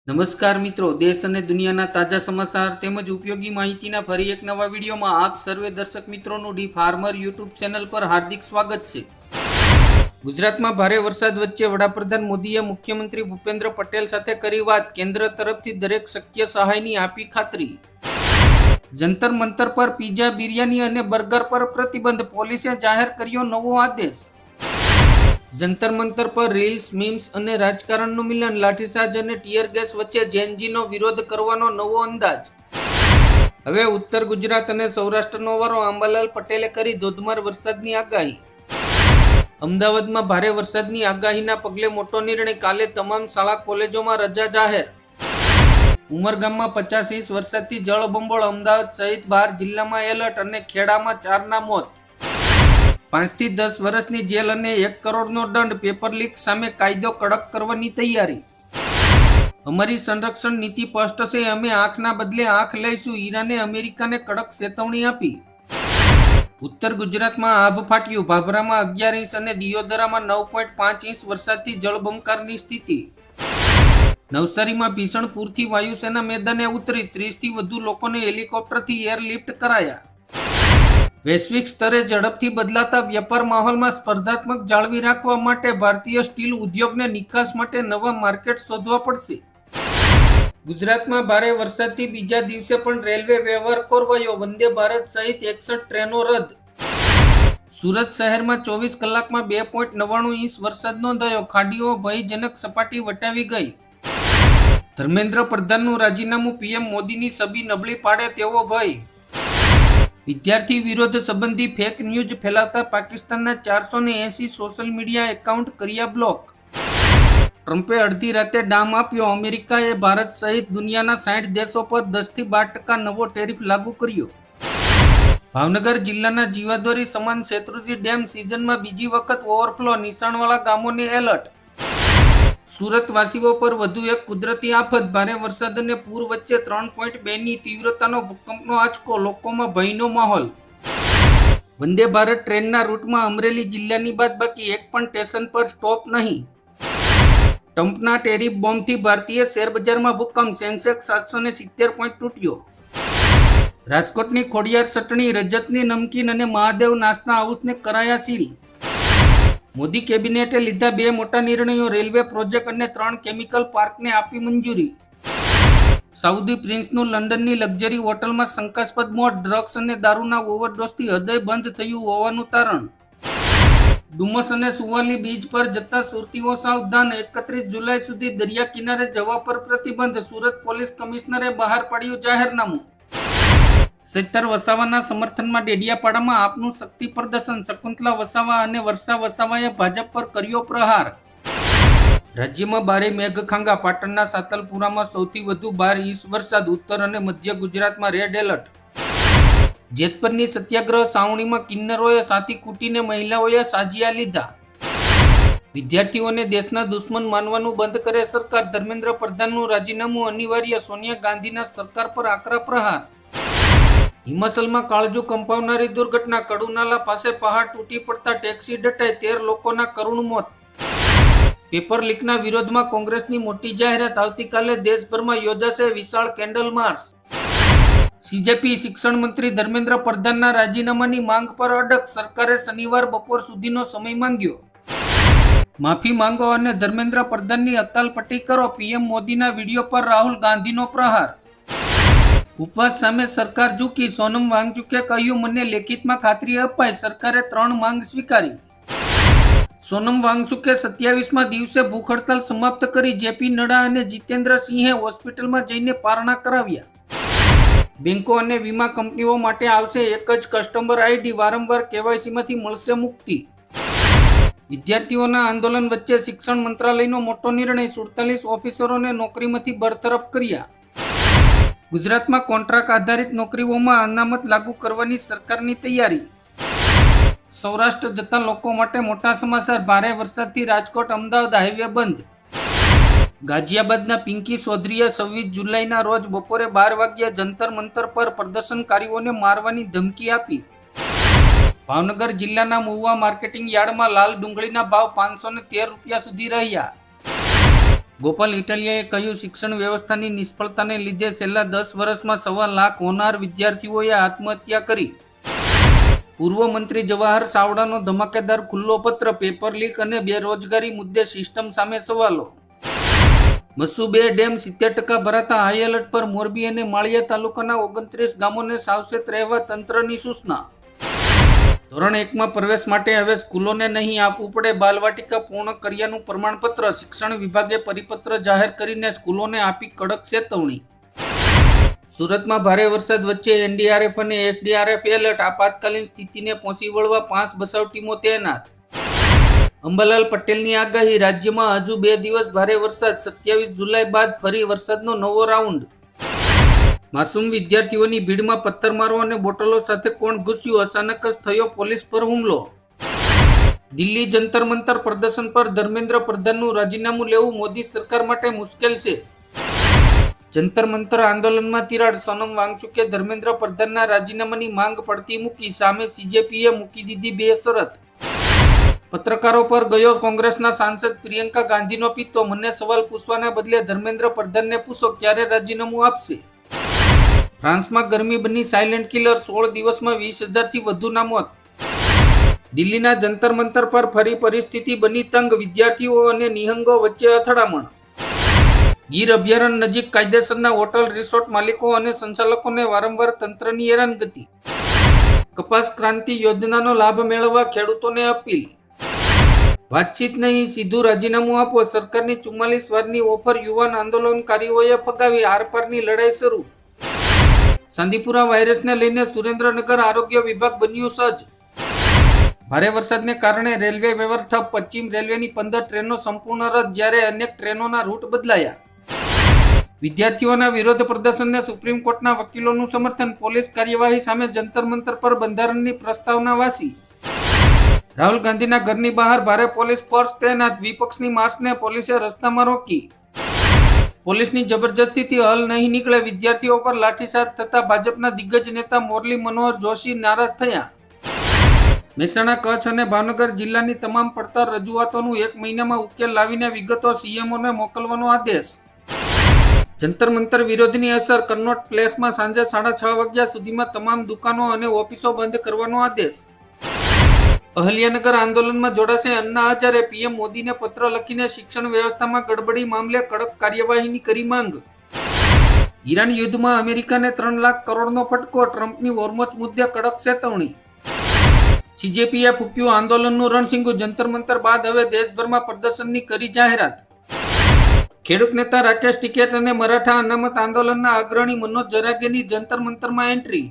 નમસ્કાર મિત્રો, દેશ અને દુનિયાના તાજા સમાચાર તેમજ ઉપયોગી માહિતીના ફરી એક નવા વિડીયોમાં આપ સર્વે દર્શક મિત્રોનું ડી ફાર્મર યુટ્યુબ ચેનલ પર હાર્દિક સ્વાગત છે. ગુજરાતમાં ભારે વરસાદ વચ્ચે વડાપ્રધાન મોદીએ મુખ્યમંત્રી ભૂપેન્દ્ર પટેલ સાથે કરી વાત. કેન્દ્ર તરફથી દરેક શક્ય સહાયની આપી ખાતરી. જંતર મંતર પર પીઝા, બિરયાની અને બર્ગર પર પ્રતિબંધ, પોલીસે જાહેર કર્યો નવો આદેશ. જંતર મંતર પર રીલ્સ, મીમ્સ અને રાજકારણનું મિલન, લાઠીચાર્જ અને ટીયર ગેસ વચ્ચે જેનજીનો વિરોધ કરવાનો નવો અંદાજ. હવે ઉત્તર ગુજરાત અને સૌરાષ્ટ્રનો વારો, અંબાલાલ પટેલે કરી ધોધમાર વરસાદની આગાહી. અમદાવાદમાં ભારે વરસાદની આગાહીના પગલે મોટો નિર્ણય, કાલે તમામ શાળા કોલેજોમાં રજા જાહેર. ઉમરગામમાં 50 ઇંચ વરસાદથી જળબંબોળ, અમદાવાદ સહિત 12 જિલ્લામાં એલર્ટ અને ખેડામાં 4ના મોત. 5 થી 10 વર્ષની જેલ અને 1 કરોડનો દંડ, પેપર લીક સામે કાયદો કડક કરવાની તૈયારી. અમારી સંરક્ષણ નીતિ સ્પષ્ટ છે, અમે આંખના બદલે આંખ લઈશું, ઈરાને અમેરિકાને કડક ચેતવણી આપી. ઉત્તર ગુજરાતમાં આભ ફાટ્યું, ભાભરામાં 11 ઇંચ અને દિયોદરામાં 9.5 ઇંચ વરસાદથી જળબંબાકારની સ્થિતિ. નવસારીમાં ભીષણ પૂરથી વાયુસેના મેદાને ઉતરી, 30 થી વધુ લોકોને હેલિકોપ્ટરથી એરલિફ્ટ કરાયા. વૈશ્વિક સ્તરે ઝડપથી બદલાતા વ્યાપાર માહોલમાં સ્પર્ધાત્મક જાળવી રાખવા માટે ભારતીય સ્ટીલ ઉદ્યોગને નિકાસ માટે નવા માર્કેટ શોધવા પડશે. ગુજરાતમાં ભારે વરસાદથી બીજા દિવસે પણ રેલવે વ્યવહાર ખોરવાયો, વંદે ભારત સહિત 61 ટ્રેનો રદ. સુરત શહેરમાં 24 કલાકમાં 2.99 ઇંચ વરસાદ નોંધાયો, ખાડીઓ ભયજનક સપાટી વટાવી ગઈ. ધર્મેન્દ્ર પ્રધાનનું રાજીનામું પીએમ મોદીની છબી નબળી પાડે તેવો ભય. વિદ્યાર્થી વિરોધ સંબંધી ફેક ન્યૂઝ ફેલાવતા પાકિસ્તાનના 480 સોશિયલ મીડિયા એકાઉન્ટ કર્યા બ્લોક. ટ્રમ્પે અડધી રાતે ડામ આપ્યો, અમેરિકાએ ભારત સહિત દુનિયાના 60 દેશો પર 10 થી 12% નવો ટેરિફ લાગુ કર્યો. ભાવનગર જિલ્લાના જીવાદોરી સમાન શેત્રુંજી ડેમ સિઝનમાં બીજી વખત ઓવરફ્લો, નીચાણવાળા ગામોને એલર્ટ. સુરતવાસીઓ પર વધુ એક કુદરતી આફત, ભારે વરસાદ અને પૂર વચ્ચે 3.2ની તીવ્રતાનો ભૂકંપનો આંચકો, લોકોમાં ભયનો માહોલ. વંદે ભારત ટ્રેનના રૂટમાં અમરેલી જિલ્લાની બાદ બાકી એક પણ સ્ટેશન પર સ્ટોપ નહીં. ટ્રમ્પના ટેરિફ બોમ્બથી ભારતીય શેરબજારમાં ભૂકંપ, સેન્સેક્સ 770 પોઈન્ટ તૂટ્યો. રાજકોટની ખોડિયાર ચટણી, રજતની નમકીન અને મહાદેવ નાસ્તા હાઉસને કરાયા સીલ. મોદી કેબિનેટે લીધા 2 મોટા નિર્ણયો, રેલવે પ્રોજેક્ટ અને 3 કેમિકલ પાર્કને આપી મંજૂરી. સાઉદી પ્રિન્સનું લંડનની લક્ઝરી હોટલમાં શંકાસ્પદ મોત, ડ્રગ્સ અને દારૂના ઓવરડોઝથી હૃદય બંધ થયું હોવાનું તારણ. ડુમસ અને સુવાલી બીચ પર જતા સુરતીઓ સાવધાન, 31 જુલાઈ સુધી દરિયા કિનારે જવા પર પ્રતિબંધ, સુરત પોલીસ કમિશનરે બહાર પાડ્યું જાહેરનામું. સત્તર વસાવાના સમર્થનમાં ડેડિયાપાડામાં આપનું શક્તિ પ્રદર્શન, શકુંતલા વસાવા અને વર્ષા વસાવાએ ભાજપ પર કર્યો પ્રહાર. રાજ્યમાં ભારે મેઘખાંગા, પાટણના સાતલપુરામાં સૌથી વધુ 12 ઇંચ વરસાદ, ઉત્તર અને મધ્ય ગુજરાતમાં રેડ એલર્ટ. જેતપરની સત્યાગ્રહ છાવણીમાં કિન્નરોએ સાથી કૂટીને મહિલાઓએ સાજ્યા લીધા. વિદ્યાર્થીઓને દેશના દુશ્મન માનવાનું બંધ કરે સરકાર, ધર્મેન્દ્ર પ્રધાનનું રાજીનામું અનિવાર્ય, સોનિયા ગાંધીના સરકાર પર આકરા પ્રહાર. હિમાચલમાં કાળજુ કંપાવનારી દુર્ઘટના, કડુનાલા પાસે પહાડ તૂટી પડતા ટેક્સી દટાઈ, 13 લોકોના કરુણ મોત. પેપર લીકના વિરોધમાં કોંગ્રેસની મોટી જાહેરાત, આવતીકાલે દેશભરમાં યોજાશે વિશાળ કેન્ડલ માર્ચ. સીજેપી શિક્ષણ મંત્રી ધર્મેન્દ્ર પ્રધાનના રાજીનામાની માંગ પર અડગ, સરકારે શનિવાર બપોર સુધીનો સમય માંગ્યો. માફી માંગો અને ધર્મેન્દ્ર પ્રધાનની હકાલપટ્ટી કરો, પીએમ મોદીના વિડીયો પર રાહુલ ગાંધીનો પ્રહાર. ઉપવાસ સામે સરકાર ઝૂકી, સોનમ વાંગચુકે કહ્યું, મને લેખિતમાં ખાતરી અપાઈ, સરકારે 3 માંગ સ્વીકારી. સોનમ વાંગચુકે 27મા દિવસે ભૂખ હડતાલ સમાપ્ત કરી, જેપી નડ્ડા અને જીતેન્દ્ર સિંહે હોસ્પિટલમાં જઈને પારણા કરાવ્યા. બેંકો અને વીમા કંપનીઓ માટે આવશે એક જ કસ્ટમર આઈડી, વારંવાર કેવાયસીમાંથી મળશે મુક્તિ. વિદ્યાર્થીઓના આંદોલન વચ્ચે શિક્ષણ મંત્રાલયનો મોટો નિર્ણય, 47 ઓફિસરોને નોકરીમાંથી બરતરફ કર્યા. ગુજરાતમાં કોન્ટ્રાક્ટ આધારિત નોકરીઓમાં અનામત લાગુ કરવાની સરકારની તૈયારી. સૌરાષ્ટ્ર જતા લોકો માટે મોટા સમાચાર, ભારે વરસાદથી રાજકોટ અમદાવાદ હાઈવે બંધ. ગાઝિયાબાદના પિંકી ચૌધરીએ 26 જુલાઈના રોજ બપોરે 12 વાગ્યે જંતર મંતર પર પ્રદર્શનકારીઓને મારવાની ધમકી આપી. ભાવનગર જિલ્લાના મહુવા માર્કેટિંગ યાર્ડમાં લાલ ડુંગળીના ભાવ 513 રૂપિયા સુધી રહ્યા. ગોપાલ ઇટાલિયાએ કહ્યું, શિક્ષણ વ્યવસ્થાની નિષ્ફળતાને લીધે છેલ્લા 10 વર્ષમાં 1.25 લાખ હોનાર વિદ્યાર્થીઓએ આત્મહત્યા કરી. પૂર્વ મંત્રી જવાહર ચાવડાનો ધમાકેદાર ખુલ્લો પત્ર, પેપર લીક અને બેરોજગારી મુદ્દે સિસ્ટમ સામે સવાલો. મસૂબે ડેમ 70% ભરાતા હાઈ એલર્ટ પર મોરબી અને માળિયા તાલુકાના 29 ગામોને સાવચેત રહેવા તંત્રની સૂચના. ધોરણ 1માં પ્રવેશ માટે હવે સ્કૂલોને નહીં આપવું પડે બાલવાટિકા પૂર્ણ કર્યાનું પ્રમાણપત્ર. શિક્ષણ વિભાગે પરિપત્ર જાહેર કરીને સ્કૂલોને આપી કડક ચેતવણી. સુરતમાં ભારે વરસાદ વચ્ચે એનડીઆરએફ અને એસડીઆરએફ એલર્ટ, આપાતકાલીન સ્થિતિને પહોંચી વળવા 5 બચાવ ટીમો તૈનાત. અંબાલાલ પટેલની આગાહી, રાજ્યમાં હજુ 2 દિવસ ભારે વરસાદ. 27 જુલાઈ બાદ ફરી વરસાદનો નવો રાઉન્ડ. માસૂમ વિદ્યાર્થીઓની ભીડમાં પથ્થરમારો અને બોટલો સાથે કોણ ઘૂસ્યું? અચાનક જ થયો પોલીસ પર હુમલો. દિલ્હી જંતર મંતર પ્રદર્શન પર ધર્મેન્દ્ર પ્રધાનનું રાજીનામું લેવું મોદી સરકાર માટે મુશ્કેલ છે. જંતર મંતર આંદોલનમાં તિરાડ, સોનમ વાંગચુકે ધર્મેન્દ્ર પ્રધાનના રાજીનામાની માંગ પડતી મૂકી. સામે સીજેપીએ મૂકી દીધી 2 શરત. પત્રકારો પર ગયો કોંગ્રેસના સાંસદ પ્રિયંકા ગાંધીનો પિત્તો, મને સવાલ પૂછવાના બદલે ધર્મેન્દ્ર પ્રધાનને પૂછો ક્યારે રાજીનામું આપશે. ફ્રાન્સમાં ગરમી બની સાયલેન્ટ કિલર, 16 દિવસમાં 20,000થી વધુના મોત. દિલ્હીના જંતર મંતર પર ફરી પરિસ્થિતિ બની તંગ, વિદ્યાર્થીઓ અને નિહંગો વચ્ચે અથડામણ. ગીર અભયારણ્ય નજીક કાયદેસરના હોટલ રિસોર્ટ માલિકો અને સંચાલકોને વારંવાર તંત્રની હેરાનગતિ. કપાસ ક્રાંતિ યોજનાનો લાભ મેળવવા ખેડૂતોને અપીલ. વાતચીત નહીં, સીધું રાજીનામું આપો. સરકારની 44 વારની ઓફર યુવાન આંદોલનકારીઓએ ફગાવી. આરપારની લડાઈ શરૂ. ચાંદીપુરા વાયરસને લઈને સુરેન્દ્રનગર આરોગ્ય વિભાગ બન્યું સજ્જ. ભારે વરસાદને કારણે રેલવે વ્યવહાર ઠપ. પશ્ચિમ રેલવેની 15 ટ્રેનો સંપૂર્ણ રદ, જ્યારે અનેક ટ્રેનોના રૂટ બદલાયા. વિદ્યાર્થીઓના વિરોધ પ્રદર્શનને સુપ્રીમ કોર્ટના વકીલોનું સમર્થન. પોલીસ કાર્યવાહી સામે જંતર મંતર પર બંધારણની પ્રસ્તાવના વાસી. રાહુલ ગાંધીના ઘરની બહાર ભારે પોલીસ ફોર્સ તૈનાત. વિપક્ષની માર્ચને પોલીસે રસ્તામાં રોકી. પોલીસની જબરજસ્તીથી હલ નહીં નીકળે, વિદ્યાર્થીઓ પર લાઠીચાર્જ થતા ભાજપના દિગ્ગજ નેતા મુરલી મનોહર જોશી નારાજ થયા. મહેસાણા, કચ્છ અને ભાવનગર જિલ્લાની તમામ પડતર રજૂઆતોનું 1 મહિનામાં ઉકેલ લાવીને વિગતો સીએમઓને મોકલવાનો આદેશ. જંતર મંતર વિરોધની અસર, કનોટ પ્લેસમાં સાંજે 6:30 વાગ્યા સુધીમાં તમામ દુકાનો અને ઓફિસો બંધ કરવાનો આદેશ. અહલ્યાનગર આંદોલનમાં જોડાશે અન્ના હજારે, પીએમ મોદીને પત્ર લખીને શિક્ષણ વ્યવસ્થામાં ગડબડી મામલે કડક કાર્યવાહીની કરી માંગ. ઈરાન યુદ્ધમાં અમેરિકાને 3 લાખ કરોડનો ફટકો, ટ્રમ્પની હોર્મોઝ મુદ્દે કડક ચેતવણી. સીજેપીએ ફૂક્યું આંદોલનનું રણસીંગું, જંતર મંતર બાદ હવે દેશભરમાં પ્રદર્શનની કરી જાહેરાત. ખેડૂત નેતા રાકેશ ટિકૈત અને મરાઠા અનામત આંદોલનના અગ્રણી મનોજ જરાગેની જંતર મંતરમાં એન્ટ્રી.